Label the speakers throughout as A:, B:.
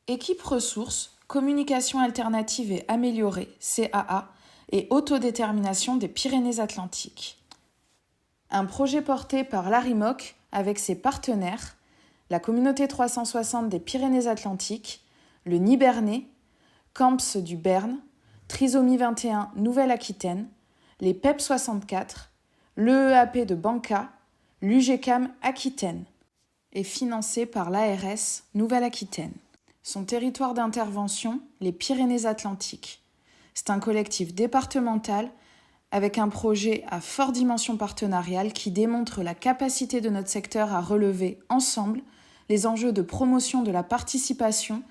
A: Équipe ressources, communication alternative et améliorée, CAA, et autodétermination des Pyrénées-Atlantiques. Un projet porté par l'ARIMOC avec ses partenaires, la communauté 360 des Pyrénées-Atlantiques, le Nibernais, Camps du Béarn, Trisomie 21 Nouvelle-Aquitaine, les PEP 64, l'EEAP de Banca, l'UGCAM Aquitaine, et financé par l'ARS Nouvelle-Aquitaine. Son territoire d'intervention, les Pyrénées-Atlantiques. C'est un collectif départemental avec un projet à forte dimension partenariale qui démontre la capacité de notre secteur à relever ensemble les enjeux de promotion de la participation,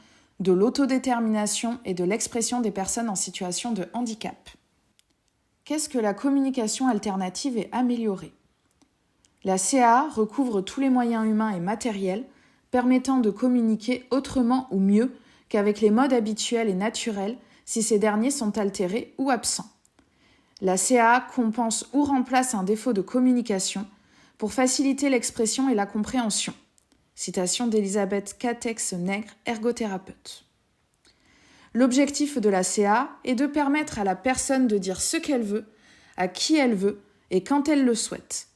A: de l'autodétermination et de l'expression des personnes en situation de handicap. Qu'est-ce que la communication alternative et améliorée ? La CAA recouvre tous les moyens humains et matériels permettant de communiquer autrement ou mieux qu'avec les modes habituels et naturels si ces derniers sont altérés ou absents. La CAA compense ou remplace un défaut de communication pour faciliter l'expression et la compréhension. Citation d'Elisabeth Catex-Nègre, ergothérapeute. L'objectif de la CAA est de permettre à la personne de dire ce qu'elle veut, à qui elle veut et quand elle le souhaite.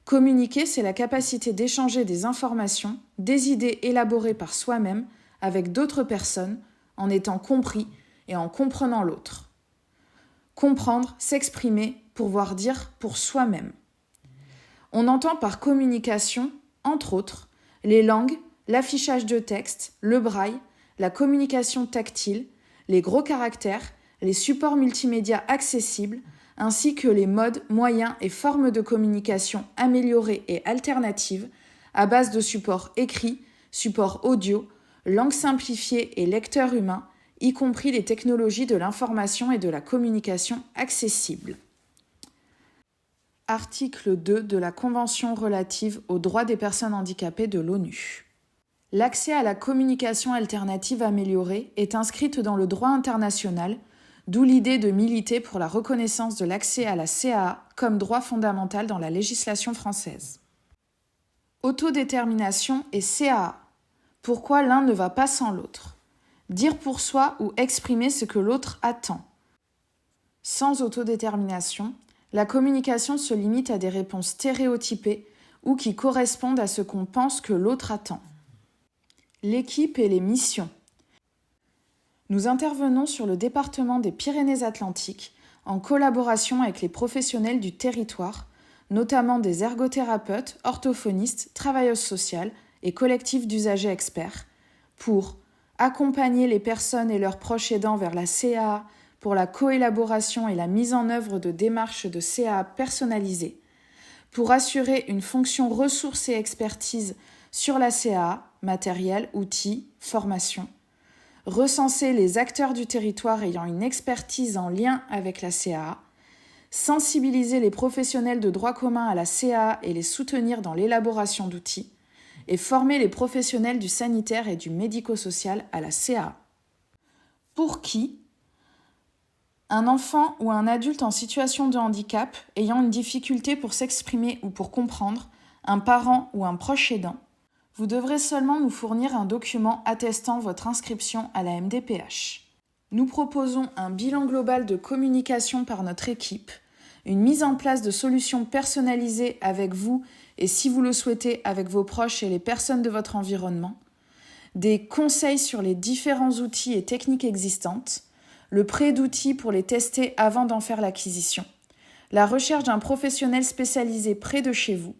A: Communiquer, c'est la capacité d'échanger des informations, des idées élaborées par soi-même avec d'autres personnes en étant compris et en comprenant l'autre. Comprendre, s'exprimer, pouvoir dire pour soi-même. On entend par communication, entre autres, les langues, l'affichage de texte, le braille, la communication tactile, les gros caractères, les supports multimédia accessibles, ainsi que les modes, moyens et formes de communication améliorées et alternatives à base de supports écrits, supports audio, langue simplifiée et lecteur humain, y compris les technologies de l'information et de la communication accessibles. Article 2 de la Convention relative aux droits des personnes handicapées de l'ONU. L'accès à la communication alternative améliorée est inscrite dans le droit international, d'où l'idée de militer pour la reconnaissance de l'accès à la CAA comme droit fondamental dans la législation française. Autodétermination et CAA. Pourquoi l'un ne va pas sans l'autre ? Dire pour soi ou exprimer ce que l'autre attend. Sans autodétermination, la communication se limite à des réponses stéréotypées ou qui correspondent à ce qu'on pense que l'autre attend. L'équipe et les missions. Nous intervenons sur le département des Pyrénées-Atlantiques en collaboration avec les professionnels du territoire, notamment des ergothérapeutes, orthophonistes, travailleuses sociales et collectifs d'usagers experts, pour accompagner les personnes et leurs proches aidants vers la CAA pour la coélaboration et la mise en œuvre de démarches de CAA personnalisées, pour assurer une fonction ressources et expertise sur la CAA, matériel, outils, formation, recenser les acteurs du territoire ayant une expertise en lien avec la CAA, sensibiliser les professionnels de droit commun à la CAA et les soutenir dans l'élaboration d'outils, et former les professionnels du sanitaire et du médico-social à la CAA. Pour qui ? Un enfant ou un adulte en situation de handicap ayant une difficulté pour s'exprimer ou pour comprendre, un parent ou un proche aidant, vous devrez seulement nous fournir un document attestant votre inscription à la MDPH. Nous proposons un bilan global de communication par notre équipe, une mise en place de solutions personnalisées avec vous et si vous le souhaitez avec vos proches et les personnes de votre environnement, des conseils sur les différents outils et techniques existantes, le prêt d'outils pour les tester avant d'en faire l'acquisition, la recherche d'un professionnel spécialisé près de chez vous,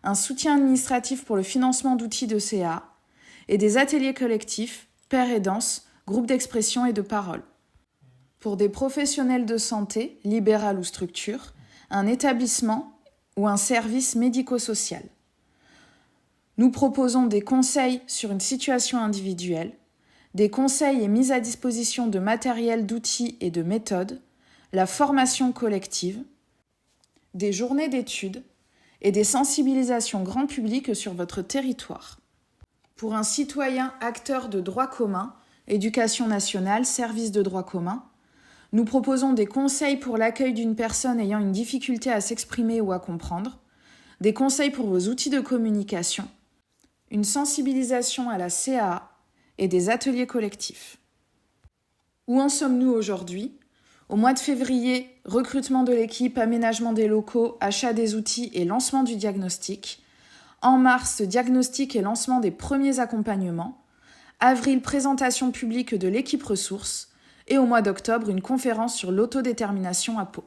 A: un soutien administratif pour le financement d'outils de CAA et des ateliers collectifs, pairs et danse, groupes d'expression et de parole. Pour des professionnels de santé, libéral ou structure, un établissement ou un service médico-social. Nous proposons des conseils sur une situation individuelle, des conseils et mises à disposition de matériel, d'outils et de méthodes, la formation collective, des journées d'études et des sensibilisations grand public sur votre territoire. Pour un citoyen acteur de droit commun, éducation nationale, service de droit commun, nous proposons des conseils pour l'accueil d'une personne ayant une difficulté à s'exprimer ou à comprendre, des conseils pour vos outils de communication, une sensibilisation à la CAA et des ateliers collectifs. Où en sommes-nous aujourd'hui ? Au mois de février, recrutement de l'équipe, aménagement des locaux, achat des outils et lancement du diagnostic. En mars, diagnostic et lancement des premiers accompagnements. Avril, présentation publique de l'équipe ressources. Et au mois d'octobre, une conférence sur l'autodétermination à Pau.